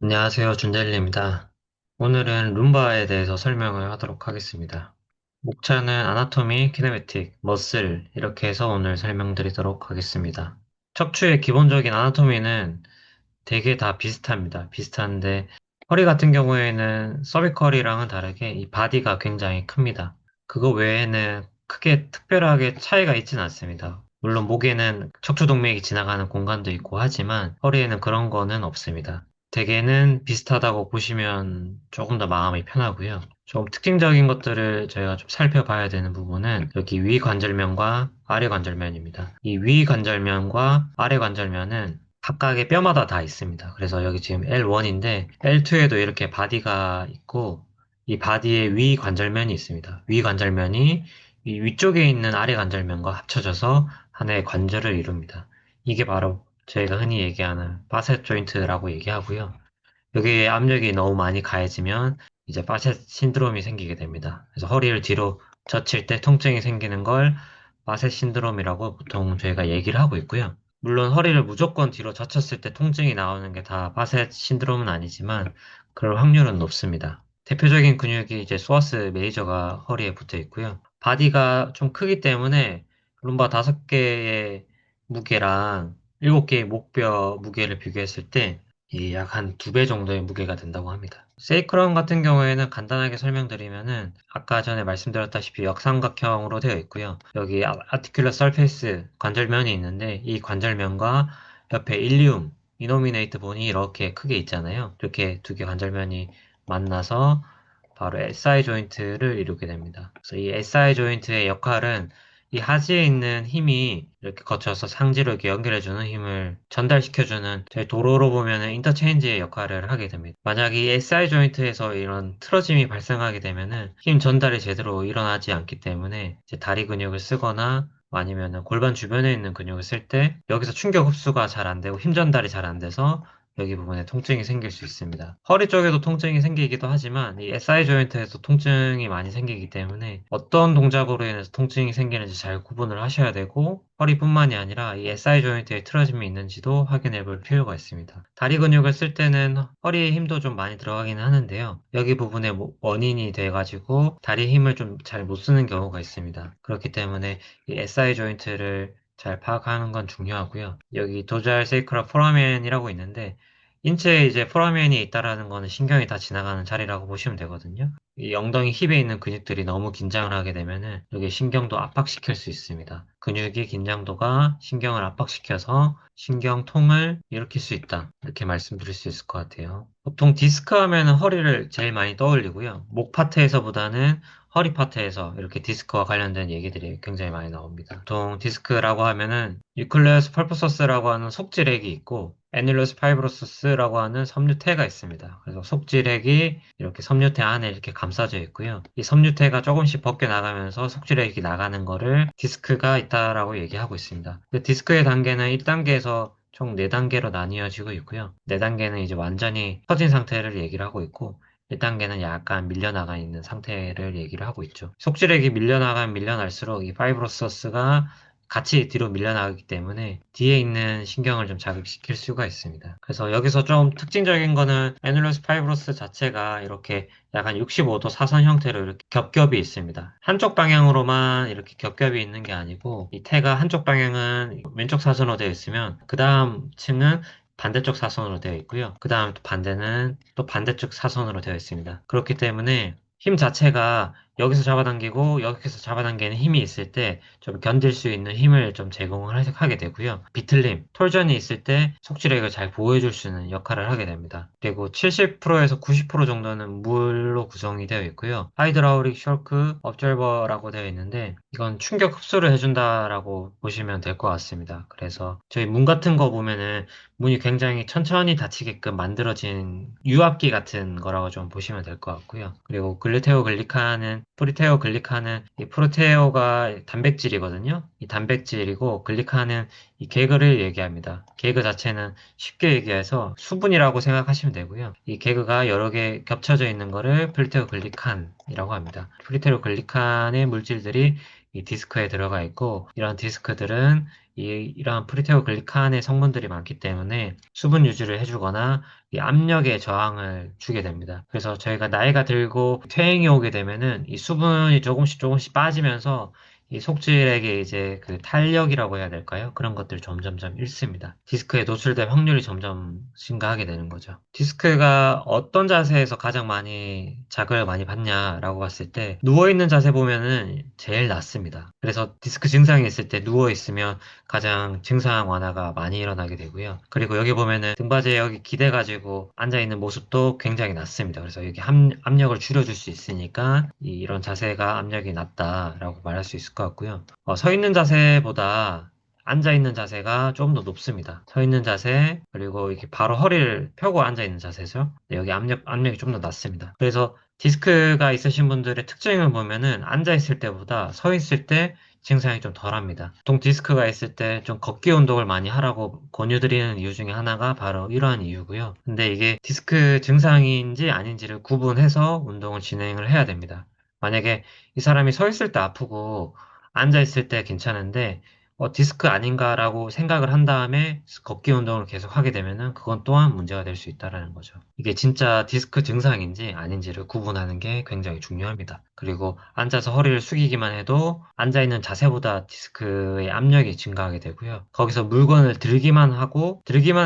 안녕하세요. 준젤리입니다. 오늘은 룸바에 대해서 설명을 하도록 하겠습니다. 목차는 아나토미, 키네매틱, 머슬 이렇게 해서 오늘 설명드리도록 하겠습니다. 척추의 기본적인 아나토미는 되게 다 비슷합니다. 비슷한데 허리 같은 경우에는 서비컬이랑은 다르게 이 바디가 굉장히 큽니다. 그거 외에는 크게 특별하게 차이가 있지는 않습니다. 물론 목에는 척추동맥이 지나가는 공간도 있고 하지만 허리에는 그런 거는 없습니다. 대개는 비슷하다고 보시면 조금 더 마음이 편하고요. 좀 특징적인 것들을 저희가 좀 살펴봐야 되는 부분은 여기 위 관절면과 아래 관절면입니다. 이 위 관절면과 아래 관절면은 각각의 뼈마다 다 있습니다. 그래서 여기 지금 L1인데 L2에도 이렇게 바디가 있고 이 바디에 위 관절면이 있습니다. 위 관절면이 이 위쪽에 있는 아래 관절면과 합쳐져서 하나의 관절을 이룹니다. 이게 바로 저희가 흔히 얘기하는 파셋 조인트라고 얘기하고요. 여기에 압력이 너무 많이 가해지면 이제 파셋 신드롬이 생기게 됩니다. 그래서 허리를 뒤로 젖힐 때 통증이 생기는 걸 파셋 신드롬이라고 보통 저희가 얘기를 하고 있고요. 물론 허리를 무조건 뒤로 젖혔을 때 통증이 나오는 게 다 파셋 신드롬은 아니지만 그럴 확률은 높습니다. 대표적인 근육이 이제 소아스 메이저가 허리에 붙어 있고요. 바디가 좀 크기 때문에 룸바 5개의 무게랑 7개의 목뼈 무게를 비교했을 때 약 한 2배 정도의 무게가 된다고 합니다. 세이크럼 같은 경우에는 간단하게 설명드리면은 아까 전에 말씀드렸다시피 역삼각형으로 되어 있고요. 여기 아티큘러 서페이스 관절면이 있는데 이 관절면과 옆에 일리움, 이노미네이트 본이 이렇게 크게 있잖아요. 이렇게 두 개 관절면이 만나서 바로 SI 조인트를 이루게 됩니다. 그래서 이 SI 조인트의 역할은 이 하지에 있는 힘이 이렇게 거쳐서 상지로 이렇게 연결해주는 힘을 전달시켜주는 저희 도로로 보면은 인터체인지의 역할을 하게 됩니다. 만약 이 SI 조인트에서 이런 틀어짐이 발생하게 되면은 힘 전달이 제대로 일어나지 않기 때문에 이제 다리 근육을 쓰거나 아니면은 골반 주변에 있는 근육을 쓸 때 여기서 충격 흡수가 잘 안 되고 힘 전달이 잘 안 돼서 여기 부분에 통증이 생길 수 있습니다. 허리 쪽에도 통증이 생기기도 하지만 이 SI 조인트에서 통증이 많이 생기기 때문에 어떤 동작으로 인해서 통증이 생기는지 잘 구분을 하셔야 되고 허리뿐만이 아니라 이 SI 조인트에 틀어짐이 있는지도 확인해 볼 필요가 있습니다. 다리 근육을 쓸 때는 허리에 힘도 좀 많이 들어가기는 하는데요. 여기 부분에 원인이 돼가지고 다리 힘을 좀 잘 못 쓰는 경우가 있습니다. 그렇기 때문에 이 SI 조인트를 잘 파악하는 건 중요하고요. 여기 도잘 세이크라 포라멘이라고 있는데 인체에 이제 포라멘이 있다라는 거는 신경이 다 지나가는 자리라고 보시면 되거든요. 이 엉덩이 힙에 있는 근육들이 너무 긴장을 하게 되면은 여기 신경도 압박시킬 수 있습니다. 근육의 긴장도가 신경을 압박시켜서 신경통을 일으킬 수 있다. 이렇게 말씀드릴 수 있을 것 같아요. 보통 디스크 하면은 허리를 제일 많이 떠올리고요. 목 파트에서보다는 허리 파트에서 이렇게 디스크와 관련된 얘기들이 굉장히 많이 나옵니다. 보통 디스크라고 하면은 뉴클레어스 펄포서스라고 하는 속지렉이 있고 애닐러스 파이브로서스라고 하는 섬유태가 있습니다. 그래서 속지렉이 이렇게 섬유태 안에 이렇게 감싸져 있고요. 이 섬유태가 조금씩 벗겨 나가면서 속지렉이 나가는 거를 디스크가 있다라고 얘기하고 있습니다. 그 디스크의 단계는 1단계에서 총 4단계로 나뉘어지고 있고요. 4단계는 이제 완전히 퍼진 상태를 얘기를 하고 있고 1단계는 약간 밀려나가 있는 상태를 얘기를 하고 있죠. 속지렉이 밀려나가면 밀려날수록 이 파이브로서스가 같이 뒤로 밀려나가기 때문에 뒤에 있는 신경을 좀 자극시킬 수가 있습니다. 그래서 여기서 좀 특징적인 거는 애눌러스 파이브로스 자체가 이렇게 약간 65도 사선 형태로 이렇게 겹겹이 있습니다. 한쪽 방향으로만 이렇게 겹겹이 있는 게 아니고 이 태가 한쪽 방향은 왼쪽 사선으로 되어 있으면 그 다음 층은 반대쪽 사선으로 되어 있고요. 그 다음 반대는 또 반대쪽 사선으로 되어 있습니다. 그렇기 때문에 힘 자체가 여기서 잡아당기고 여기서 잡아당기는 힘이 있을 때 좀 견딜 수 있는 힘을 좀 제공을 하게 되고요. 비틀림, 톨전이 있을 때 속지력을 잘 보호해줄 수 있는 역할을 하게 됩니다. 그리고 70%에서 90% 정도는 물로 구성이 되어 있고요. 하이드라우릭 쇼크 업절버라고 되어 있는데 이건 충격 흡수를 해준다라고 보시면 될 것 같습니다. 그래서 저희 문 같은 거 보면은 문이 굉장히 천천히 닫히게끔 만들어진 유압기 같은 거라고 좀 보시면 될 것 같고요. 그리고 글루테오 글리칸은 프리테오 글리칸은 이 프로테오가 단백질이거든요. 이 단백질이고 글리칸은 이 개그를 얘기합니다. 개그 자체는 쉽게 얘기해서 수분이라고 생각하시면 되고요. 이 개그가 여러 개 겹쳐져 있는 거를 프리테오 글리칸이라고 합니다. 프리테오 글리칸의 물질들이 이 디스크에 들어가 있고 이런 디스크들은 이러한 프리테오글리칸의 성분들이 많기 때문에 수분 유지를 해주거나 이 압력에 저항을 주게 됩니다. 그래서 저희가 나이가 들고 퇴행이 오게 되면은 이 수분이 조금씩 조금씩 빠지면서 이 속질에게 이제 그 탄력이라고 해야 될까요? 그런 것들을 점점점 잃습니다. 디스크에 노출될 확률이 점점 증가하게 되는 거죠. 디스크가 어떤 자세에서 가장 많이 자극을 많이 받냐라고 봤을 때 누워있는 자세 보면은 제일 낫습니다. 그래서 디스크 증상이 있을 때 누워있으면 가장 증상 완화가 많이 일어나게 되고요. 그리고 여기 보면은 등받이에 여기 기대가지고 앉아있는 모습도 굉장히 낮습니다. 그래서 여기 압력을 줄여줄 수 있으니까 이런 자세가 압력이 낮다라고 말할 수 있을 것 같고요. 서 있는 자세보다 앉아있는 자세가 조금 더 높습니다. 서 있는 자세, 그리고 이렇게 바로 허리를 펴고 앉아있는 자세죠. 네, 여기 압력이 좀 더 낮습니다. 그래서 디스크가 있으신 분들의 특징을 보면은 앉아있을 때보다 서 있을 때 증상이 좀 덜합니다. 보통 디스크가 있을 때 좀 걷기 운동을 많이 하라고 권유드리는 이유 중에 하나가 바로 이러한 이유고요. 근데 이게 디스크 증상인지 아닌지를 구분해서 운동을 진행을 해야 됩니다. 만약에 이 사람이 서 있을 때 아프고 앉아 있을 때 괜찮은데 디스크 아닌가라고 생각을 한 다음에 걷기 운동을 계속 하게 되면은 그건 또한 문제가 될 수 있다라는 거죠. 이게 진짜 디스크 증상인지 아닌지를 구분하는 게 굉장히 중요합니다. 그리고 앉아서 허리를 숙이기만 해도 앉아있는 자세보다 디스크의 압력이 증가하게 되고요. 거기서 물건을 들기만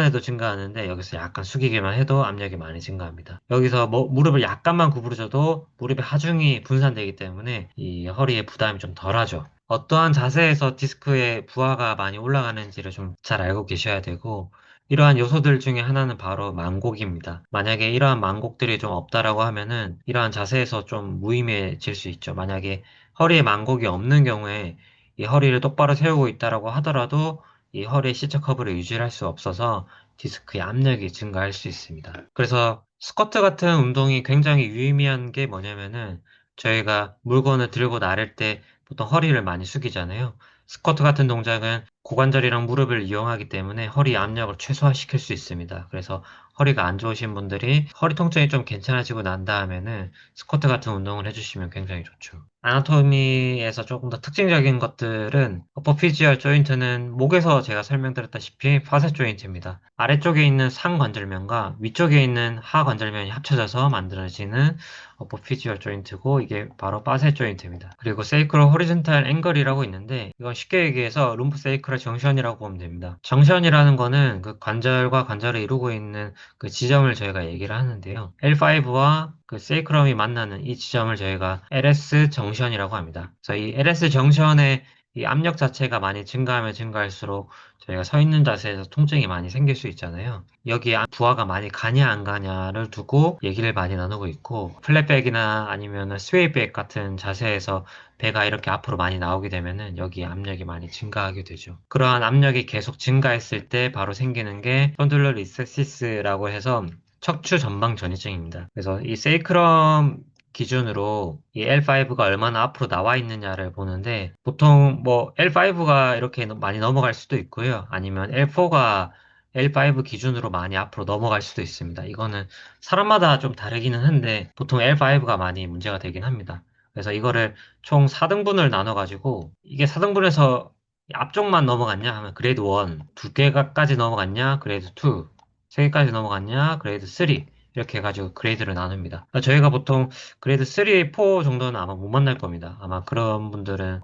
해도 증가하는데 여기서 약간 숙이기만 해도 압력이 많이 증가합니다. 여기서 무릎을 약간만 구부러져도 무릎의 하중이 분산되기 때문에 이 허리에 부담이 좀 덜하죠. 어떠한 자세에서 디스크의 부하가 많이 올라가는지를 좀 잘 알고 계셔야 되고, 이러한 요소들 중에 하나는 바로 만곡입니다. 만약에 이러한 만곡들이 좀 없다라고 하면은 이러한 자세에서 좀 무의미해질 수 있죠. 만약에 허리에 만곡이 없는 경우에 이 허리를 똑바로 세우고 있다라고 하더라도 이 허리의 시차 커브를 유지할 수 없어서 디스크의 압력이 증가할 수 있습니다. 그래서 스쿼트 같은 운동이 굉장히 유의미한 게 뭐냐면은 저희가 물건을 들고 나를 때 보통 허리를 많이 숙이잖아요. 스쿼트 같은 동작은 고관절이랑 무릎을 이용하기 때문에 허리 압력을 최소화시킬 수 있습니다. 그래서 허리가 안 좋으신 분들이 허리 통증이 좀 괜찮아지고 난 다음에는 스쿼트 같은 운동을 해주시면 굉장히 좋죠. 아나토미에서 조금 더 특징적인 것들은 어퍼피지얼 조인트는 목에서 제가 설명드렸다시피 파셋 조인트입니다. 아래쪽에 있는 상관절면과 위쪽에 있는 하관절면이 합쳐져서 만들어지는 어퍼피지얼 조인트고 이게 바로 파셋 조인트입니다. 그리고 세이크로 호리존탈 앵글이라고 있는데 이건 쉽게 얘기해서 룸프 세이크럴 정션이라고 보면 됩니다. 정션이라는 거는 그 관절과 관절을 이루고 있는 그 지점을 저희가 얘기를 하는데요. L5와 그 세이크럼이 만나는 이 지점을 저희가 LS 정션이라고 합니다. 그래서 이 LS 정션의 이 압력 자체가 많이 증가하면 증가할수록 저희가 서 있는 자세에서 통증이 많이 생길 수 있잖아요. 여기 부하가 많이 가냐 안 가냐를 두고 얘기를 많이 나누고 있고 플랫백이나 아니면 스웨이백 같은 자세에서 배가 이렇게 앞으로 많이 나오게 되면은 여기 압력이 많이 증가하게 되죠. 그러한 압력이 계속 증가했을 때 바로 생기는 게 콘들러 리세시스라고 해서 척추 전방 전이증입니다. 그래서 이 세이크럼 기준으로 이 L5가 얼마나 앞으로 나와 있느냐를 보는데 보통 뭐 L5가 이렇게 많이 넘어갈 수도 있고요. 아니면 L4가 L5 기준으로 많이 앞으로 넘어갈 수도 있습니다. 이거는 사람마다 좀 다르기는 한데 보통 L5가 많이 문제가 되긴 합니다. 그래서 이거를 총 4등분을 나눠가지고 이게 4등분에서 앞쪽만 넘어갔냐 하면 그레이드 1, 두 개까지 넘어갔냐 그레이드 2, 세 개까지 넘어갔냐 그레이드 3 이렇게 해가지고 그레이드를 나눕니다. 그러니까 저희가 보통 그레이드 3, 4 정도는 아마 못 만날 겁니다. 아마 그런 분들은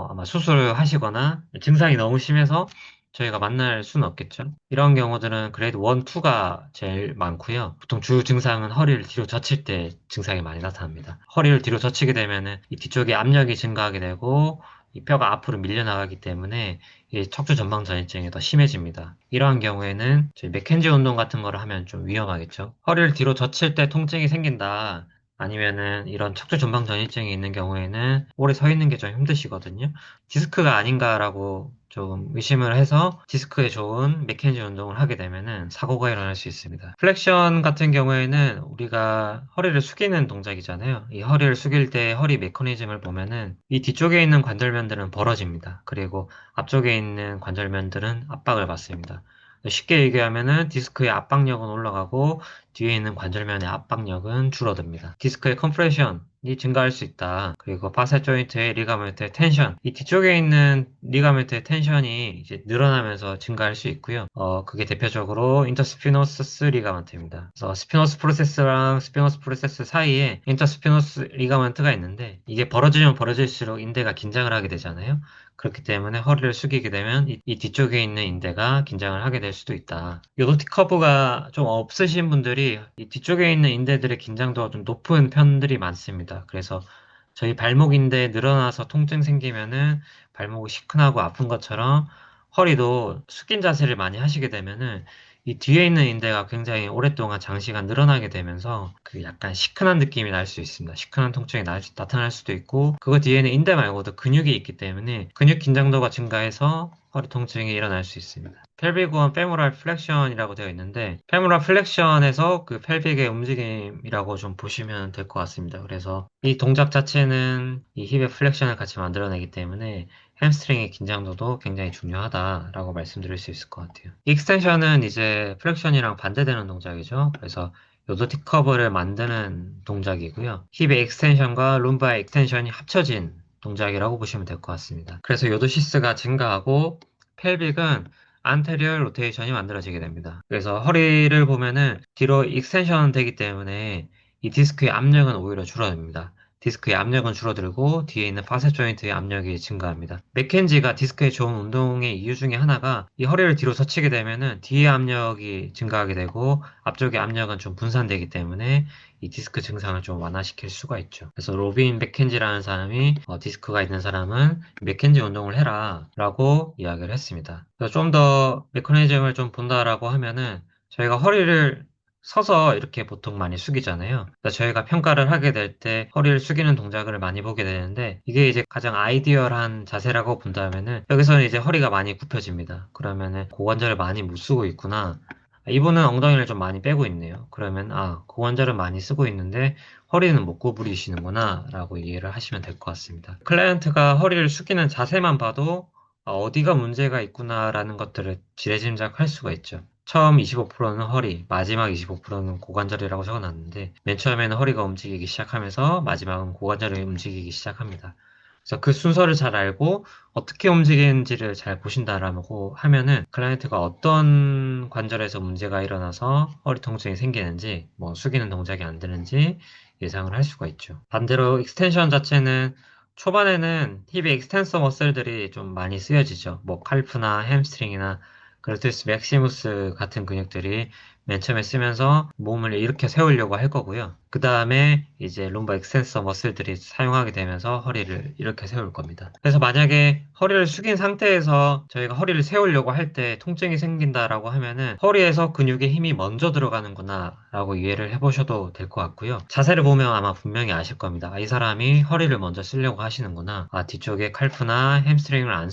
아마 수술을 하시거나 증상이 너무 심해서 저희가 만날 수는 없겠죠. 이런 경우들은 그레이드 1, 2가 제일 많고요. 보통 주 증상은 허리를 뒤로 젖힐 때 증상이 많이 나타납니다. 허리를 뒤로 젖히게 되면은 이 뒤쪽에 압력이 증가하게 되고 이 뼈가 앞으로 밀려나가기 때문에 이 척추 전방 전이증이 더 심해집니다. 이러한 경우에는 저희 맥켄지 운동 같은 거를 하면 좀 위험하겠죠. 허리를 뒤로 젖힐 때 통증이 생긴다. 아니면은 이런 척추 전방 전이증이 있는 경우에는 오래 서 있는 게 좀 힘드시거든요. 디스크가 아닌가라고 좀 의심을 해서 디스크에 좋은 맥켄지 운동을 하게 되면은 사고가 일어날 수 있습니다. 플렉션 같은 경우에는 우리가 허리를 숙이는 동작이잖아요. 이 허리를 숙일 때 허리 메커니즘을 보면은 이 뒤쪽에 있는 관절면들은 벌어집니다. 그리고 앞쪽에 있는 관절면들은 압박을 받습니다. 쉽게 얘기하면은 디스크의 압박력은 올라가고 뒤에 있는 관절면의 압박력은 줄어듭니다. 디스크의 컴프레션이 증가할 수 있다. 그리고 파셋 조인트의 리가멘트의 텐션, 이 뒤쪽에 있는 리가멘트의 텐션이 이제 늘어나면서 증가할 수 있고요. 그게 대표적으로 인터스피노서스 리가멘트입니다. 그래서 스피노스 프로세스랑 스피노스 프로세스 사이에 인터스피노스 리가멘트가 있는데 이게 벌어지면 벌어질수록 인대가 긴장을 하게 되잖아요. 그렇기 때문에 허리를 숙이게 되면 이 뒤쪽에 있는 인대가 긴장을 하게 될 수도 있다. 요도틱 커브가 좀 없으신 분들이 이 뒤쪽에 있는 인대들의 긴장도가 좀 높은 편들이 많습니다. 그래서 저희 발목 인대 늘어나서 통증 생기면은 발목이 시큰하고 아픈 것처럼 허리도 숙인 자세를 많이 하시게 되면은 이 뒤에 있는 인대가 굉장히 오랫동안 장시간 늘어나게 되면서 그 약간 시큰한 느낌이 날 수 있습니다. 시큰한 통증이 나타날 수도 있고 그거 뒤에는 인대 말고도 근육이 있기 때문에 근육 긴장도가 증가해서 허리 통증이 일어날 수 있습니다. 펠빅은 페모랄 플렉션이라고 되어 있는데 페모랄 플렉션에서 그 펠빅의 움직임이라고 좀 보시면 될 것 같습니다. 그래서 이 동작 자체는 이 힙의 플렉션을 같이 만들어내기 때문에 햄스트링의 긴장도도 굉장히 중요하다라고 말씀드릴 수 있을 것 같아요. 익스텐션은 이제 플렉션이랑 반대되는 동작이죠. 그래서 요도틱 커브를 만드는 동작이고요. 힙의 익스텐션과 룸바의 익스텐션이 합쳐진 동작이라고 보시면 될 것 같습니다. 그래서 요도시스가 증가하고 펠빅은 안테리얼 로테이션이 만들어지게 됩니다. 그래서 허리를 보면은 뒤로 익스텐션 되기 때문에 이 디스크의 압력은 오히려 줄어듭니다. 디스크의 압력은 줄어들고 뒤에 있는 파셋 조인트의 압력이 증가합니다. 맥켄지가 디스크에 좋은 운동의 이유 중에 하나가 이 허리를 뒤로 젖히게 되면은 뒤의 압력이 증가하게 되고 앞쪽의 압력은 좀 분산되기 때문에 이 디스크 증상을 좀 완화시킬 수가 있죠. 그래서 로빈 맥켄지라는 사람이 디스크가 있는 사람은 맥켄지 운동을 해라 라고 이야기를 했습니다. 좀 더 메커니즘을 좀 본다라고 하면은 저희가 허리를 서서 이렇게 보통 많이 숙이잖아요. 그래서 저희가 평가를 하게 될 때 허리를 숙이는 동작을 많이 보게 되는데 이게 이제 가장 아이디얼한 자세라고 본다면은 여기서는 이제 허리가 많이 굽혀집니다. 그러면은 고관절을 많이 못 쓰고 있구나. 이분은 엉덩이를 좀 많이 빼고 있네요. 그러면 고관절은 많이 쓰고 있는데 허리는 못 구부리시는구나 라고 이해를 하시면 될 것 같습니다. 클라이언트가 허리를 숙이는 자세만 봐도 어디가 문제가 있구나라는 것들을 지레짐작할 수가 있죠. 처음 25%는 허리, 마지막 25%는 고관절이라고 적어놨는데 맨 처음에는 허리가 움직이기 시작하면서 마지막은 고관절이 움직이기 시작합니다. 그래서 그 순서를 잘 알고 어떻게 움직이는지를 잘 보신다라고 하면은 클라이언트가 어떤 관절에서 문제가 일어나서 허리 통증이 생기는지 뭐 숙이는 동작이 안 되는지 예상을 할 수가 있죠. 반대로 익스텐션 자체는 초반에는 힙의 익스텐서 머슬들이 좀 많이 쓰여지죠. 뭐 칼프나 햄스트링이나 글루테우스 맥시무스 같은 근육들이 맨 처음에 쓰면서 몸을 이렇게 세우려고 할 거고요. 그 다음에 이제 룸바 익스텐서 머슬들이 사용하게 되면서 허리를 이렇게 세울 겁니다. 그래서 만약에 허리를 숙인 상태에서 저희가 허리를 세우려고 할 때 통증이 생긴다라고 하면은 허리에서 근육에 힘이 먼저 들어가는구나 라고 이해를 해보셔도 될 것 같고요. 자세를 보면 아마 분명히 아실 겁니다. 이 사람이 허리를 먼저 쓰려고 하시는구나. 뒤쪽에 칼프나 햄스트링을 안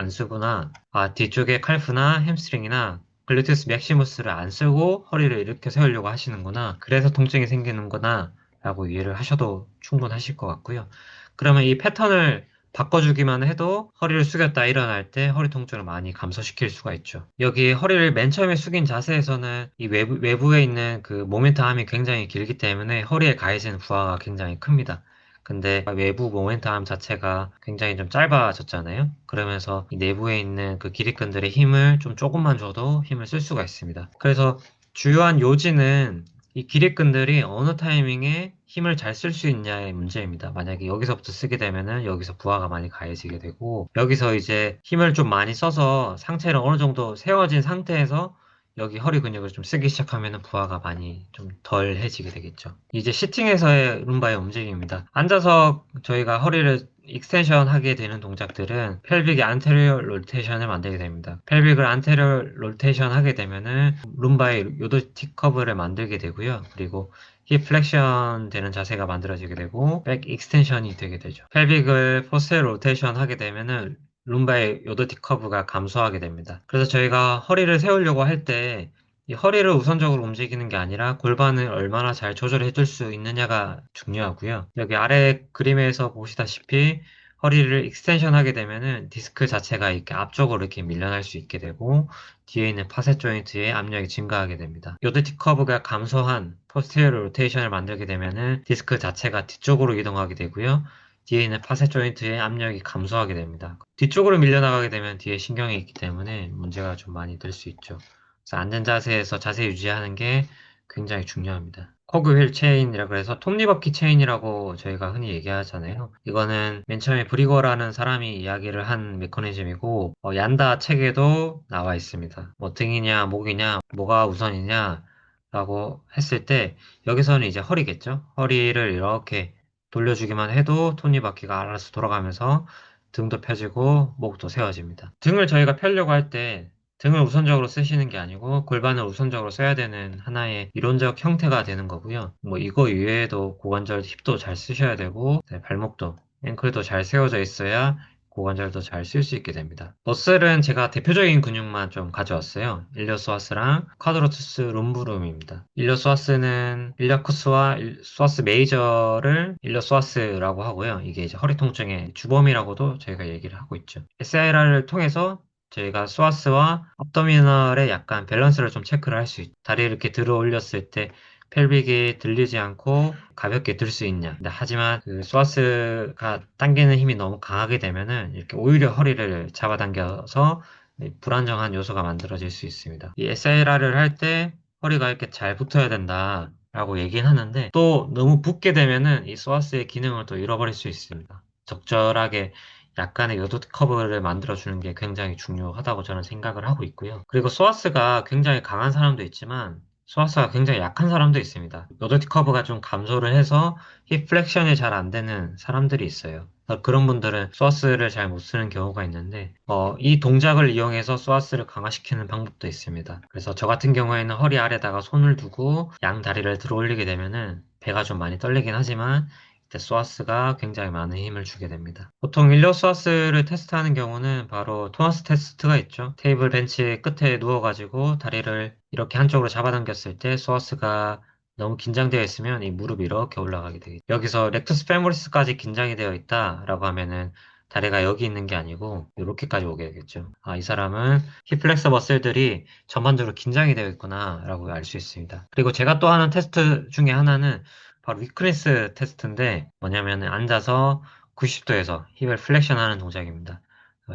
쓰구나. 뒤쪽에 칼프나 햄스트링이나 글루테우스 맥시무스를 안 쓰고 허리를 이렇게 세우려고 하시는구나. 그래서 통증이 생기는구나. 라고 이해를 하셔도 충분하실 것 같고요. 그러면 이 패턴을 바꿔주기만 해도 허리를 숙였다 일어날 때 허리 통증을 많이 감소시킬 수가 있죠. 여기 허리를 맨 처음에 숙인 자세에서는 이 외부에 있는 그 모멘텀이 굉장히 길기 때문에 허리에 가해지는 부하가 굉장히 큽니다. 근데 외부 모멘텀 자체가 굉장히 좀 짧아졌잖아요. 그러면서 이 내부에 있는 그 기립근들의 힘을 좀 조금만 줘도 힘을 쓸 수가 있습니다. 그래서 주요한 요지는 이 기립근들이 어느 타이밍에 힘을 잘 쓸 수 있냐의 문제입니다. 만약에 여기서부터 쓰게 되면은 여기서 부하가 많이 가해지게 되고 여기서 이제 힘을 좀 많이 써서 상체를 어느 정도 세워진 상태에서 여기 허리 근육을 좀 쓰기 시작하면은 부하가 많이 좀 덜해지게 되겠죠. 이제 시팅에서의 룸바의 움직임입니다. 앉아서 저희가 허리를 익스텐션 하게 되는 동작들은 펠빅의 안테리어 로테이션을 만들게 됩니다. 펠빅을 안테리어 로테이션 하게 되면은 룸바의 요도틱 커브를 만들게 되고요. 그리고 힙 플렉션 되는 자세가 만들어지게 되고 백 익스텐션이 되게 되죠. 펠빅을 포스트 로테이션 하게 되면은 룸바의 요도틱 커브가 감소하게 됩니다. 그래서 저희가 허리를 세우려고 할 때 이 허리를 우선적으로 움직이는 게 아니라 골반을 얼마나 잘 조절해 줄 수 있느냐가 중요하고요. 여기 아래 그림에서 보시다시피 허리를 익스텐션 하게 되면은 디스크 자체가 이렇게 앞쪽으로 이렇게 밀려날 수 있게 되고 뒤에 있는 파셋 조인트의 압력이 증가하게 됩니다. 요드틱 커브가 감소한 포스테리어 로테이션을 만들게 되면은 디스크 자체가 뒤쪽으로 이동하게 되고요. 뒤에 있는 파셋 조인트의 압력이 감소하게 됩니다. 뒤쪽으로 밀려나가게 되면 뒤에 신경이 있기 때문에 문제가 좀 많이 될 수 있죠. 그래서 앉은 자세에서 자세 유지하는 게 굉장히 중요합니다. 코그 휠 체인이라고 해서 톱니바퀴 체인이라고 저희가 흔히 얘기하잖아요. 이거는 맨 처음에 브리거라는 사람이 이야기를 한 메커니즘이고 얀다 책에도 나와 있습니다. 뭐 등이냐 목이냐 뭐가 우선이냐 라고 했을 때 여기서는 이제 허리겠죠. 허리를 이렇게 돌려주기만 해도 톱니바퀴가 알아서 돌아가면서 등도 펴지고 목도 세워집니다. 등을 저희가 펴려고 할 때 등을 우선적으로 쓰시는 게 아니고 골반을 우선적으로 써야 되는 하나의 이론적 형태가 되는 거고요. 뭐 이거 이외에도 고관절 힙도 잘 쓰셔야 되고 네, 발목도 앵클도 잘 세워져 있어야 고관절도 잘 쓸 수 있게 됩니다. 머슬은 제가 대표적인 근육만 좀 가져왔어요. 일리오소아스랑 쿼드로투스 룸브룸입니다. 일리오소아스는 일리아쿠스와 소아스 메이저를 일리오소아스라고 하고요. 이게 이제 허리 통증의 주범이라고도 저희가 얘기를 하고 있죠. SIR을 통해서 저희가 소아스와 abdominal의 약간 밸런스를 좀 체크를 할 수 있죠. 다리를 이렇게 들어 올렸을 때 펠빅이 들리지 않고 가볍게 들 수 있냐. 하지만 그 소아스가 당기는 힘이 너무 강하게 되면은 이렇게 오히려 허리를 잡아당겨서 불안정한 요소가 만들어질 수 있습니다. 이 SLR을 할 때 허리가 이렇게 잘 붙어야 된다. 라고 얘기는 하는데 또 너무 붙게 되면은 이 소아스의 기능을 또 잃어버릴 수 있습니다. 적절하게 약간의 요드 커브를 만들어주는 게 굉장히 중요하다고 저는 생각을 하고 있고요. 그리고 소아스가 굉장히 강한 사람도 있지만 소아스가 굉장히 약한 사람도 있습니다. 요드 커브가 좀 감소를 해서 힙 플렉션이 잘 안 되는 사람들이 있어요. 그런 분들은 소아스를 잘 못 쓰는 경우가 있는데 이 동작을 이용해서 소아스를 강화시키는 방법도 있습니다. 그래서 저 같은 경우에는 허리 아래다가 손을 두고 양 다리를 들어 올리게 되면은 배가 좀 많이 떨리긴 하지만 소아스가 굉장히 많은 힘을 주게 됩니다. 보통 일러소아스를 테스트하는 경우는 바로 토너스 테스트가 있죠. 테이블 벤치 끝에 누워가지고 다리를 이렇게 한쪽으로 잡아당겼을 때 소아스가 너무 긴장되어 있으면 이 무릎이 이렇게 올라가게 되겠죠. 여기서 렉투스 페모리스까지 긴장이 되어 있다라고 하면은 다리가 여기 있는 게 아니고 이렇게까지 오게 되겠죠. 이 사람은 힙플렉서 머슬들이 전반적으로 긴장이 되어 있구나라고 알 수 있습니다. 그리고 제가 또 하는 테스트 중에 하나는 바로 위크니스 테스트인데 뭐냐면 앉아서 90도에서 힙을 플렉션 하는 동작입니다.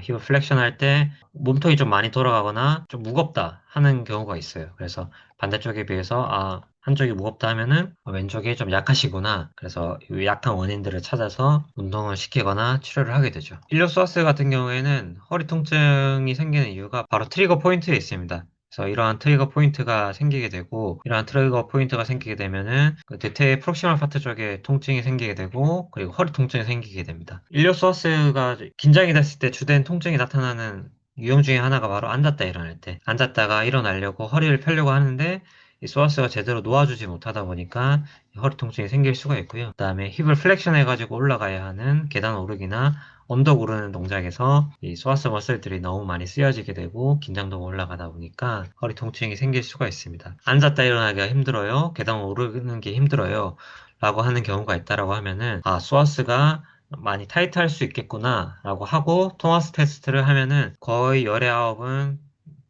힙을 플렉션 할 때 몸통이 좀 많이 돌아가거나 좀 무겁다 하는 경우가 있어요. 그래서 반대쪽에 비해서 한쪽이 무겁다 하면은 왼쪽이 좀 약하시구나. 그래서 이 약한 원인들을 찾아서 운동을 시키거나 치료를 하게 되죠. 일리오소아스 같은 경우에는 허리 통증이 생기는 이유가 바로 트리거 포인트에 있습니다. 그래서 이러한 트리거 포인트가 생기게 되고 이러한 트리거 포인트가 생기게 되면은 그 대퇴 프록시멀 파트 쪽에 통증이 생기게 되고 그리고 허리 통증이 생기게 됩니다. 일리오소아스가 긴장이 됐을 때 주된 통증이 나타나는 유형 중에 하나가 바로 앉았다 일어날 때 앉았다가 일어나려고 허리를 펴려고 하는데 이 소아스가 제대로 놓아주지 못하다 보니까 허리 통증이 생길 수가 있고요. 그 다음에 힙을 플렉션 해가지고 올라가야 하는 계단 오르기나 언덕 오르는 동작에서 이 소아스 머슬들이 너무 많이 쓰여지게 되고 긴장도가 올라가다 보니까 허리 통증이 생길 수가 있습니다. 앉았다 일어나기가 힘들어요. 계단 오르는 게 힘들어요. 라고 하는 경우가 있다라고 하면은 소아스가 많이 타이트할 수 있겠구나 라고 하고 토마스 테스트를 하면은 거의 열의 아홉은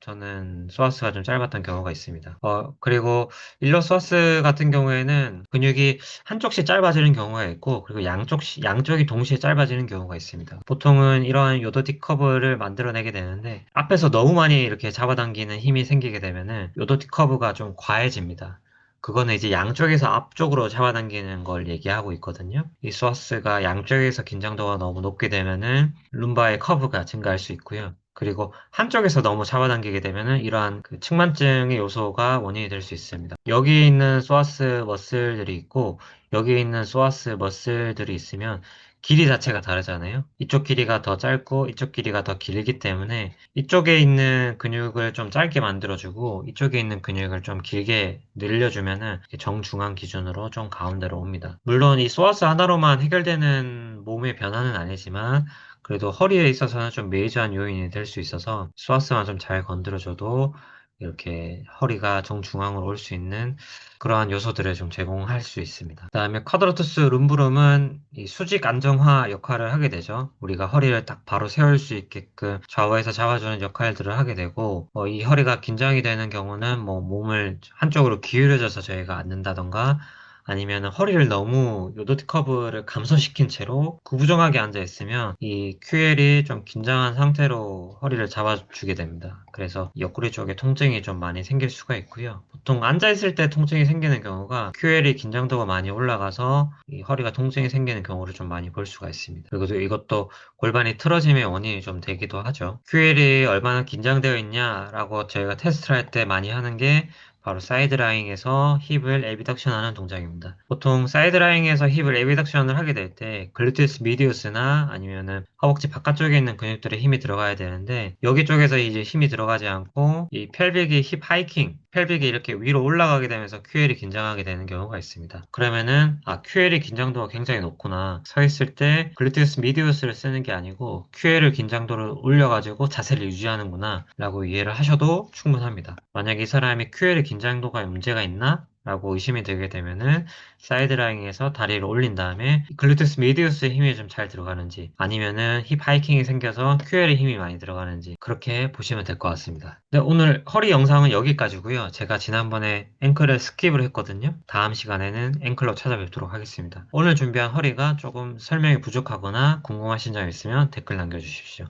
저는 소아스가 좀 짧았던 경우가 있습니다. 그리고 일러소아스 같은 경우에는 근육이 한쪽씩 짧아지는 경우가 있고, 그리고 양쪽이 동시에 짧아지는 경우가 있습니다. 보통은 이러한 요도틱 커브를 만들어내게 되는데, 앞에서 너무 많이 이렇게 잡아당기는 힘이 생기게 되면은 요도틱 커브가 좀 과해집니다. 그거는 이제 양쪽에서 앞쪽으로 잡아당기는 걸 얘기하고 있거든요. 이 소아스가 양쪽에서 긴장도가 너무 높게 되면은 룸바의 커브가 증가할 수 있고요. 그리고 한쪽에서 너무 잡아당기게 되면은 이러한 그 측만증의 요소가 원인이 될 수 있습니다. 여기 있는 소아스 머슬들이 있고 여기 있는 소아스 머슬들이 있으면 길이 자체가 다르잖아요. 이쪽 길이가 더 짧고 이쪽 길이가 더 길기 때문에 이쪽에 있는 근육을 좀 짧게 만들어주고 이쪽에 있는 근육을 좀 길게 늘려주면은 정중앙 기준으로 좀 가운데로 옵니다. 물론 이 소아스 하나로만 해결되는 몸의 변화는 아니지만 그래도 허리에 있어서는 좀 메이저한 요인이 될 수 있어서 소아스만 좀 잘 건드려줘도 이렇게 허리가 정중앙으로 올 수 있는 그러한 요소들을 좀 제공할 수 있습니다. 그다음에 쿼드로투스 룸브룸은 이 수직 안정화 역할을 하게 되죠. 우리가 허리를 딱 바로 세울 수 있게끔 좌우에서 잡아주는 역할들을 하게 되고, 이 허리가 긴장이 되는 경우는 뭐 몸을 한쪽으로 기울여져서 저희가 앉는다던가 아니면 허리를 너무 요도티 커브를 감소시킨 채로 구부정하게 앉아 있으면 이 QL이 좀 긴장한 상태로 허리를 잡아주게 됩니다. 그래서 옆구리 쪽에 통증이 좀 많이 생길 수가 있고요. 보통 앉아 있을 때 통증이 생기는 경우가 QL이 긴장도가 많이 올라가서 이 허리가 통증이 생기는 경우를 좀 많이 볼 수가 있습니다. 그리고 또 이것도 골반이 틀어짐의 원인이 좀 되기도 하죠. QL이 얼마나 긴장되어 있냐라고 저희가 테스트를 할 때 많이 하는 게 바로 사이드라잉에서 힙을 애비덕션 하는 동작입니다. 보통 사이드라잉에서 힙을 애비덕션을 하게 될 때 글루티우스 미디우스나 아니면은 허벅지 바깥쪽에 있는 근육들에 힘이 들어가야 되는데 여기 쪽에서 이제 힘이 들어가지 않고 이 펠빅이 힙 하이킹, 펠빅이 이렇게 위로 올라가게 되면서 QL이 긴장하게 되는 경우가 있습니다. 그러면은 QL이 긴장도가 굉장히 높구나. 서 있을 때 글루티우스 미디우스를 쓰는 게 아니고 QL을 긴장도를 올려가지고 자세를 유지하는구나 라고 이해를 하셔도 충분합니다. 만약 이 사람이 QL의 긴장도가 문제가 있나? 라고 의심이 들게 되면은 사이드라인에서 다리를 올린 다음에 글루테스 미디우스의 힘이 좀 잘 들어가는지 아니면은 힙 하이킹이 생겨서 QL의 힘이 많이 들어가는지 그렇게 보시면 될 것 같습니다. 네, 오늘 허리 영상은 여기까지고요. 제가 지난번에 앵클을 스킵을 했거든요. 다음 시간에는 앵클로 찾아뵙도록 하겠습니다. 오늘 준비한 허리가 조금 설명이 부족하거나 궁금하신 점 있으면 댓글 남겨주십시오.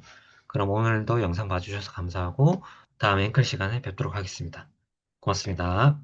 그럼 오늘도 영상 봐주셔서 감사하고 다음 앵클 시간에 뵙도록 하겠습니다. 고맙습니다.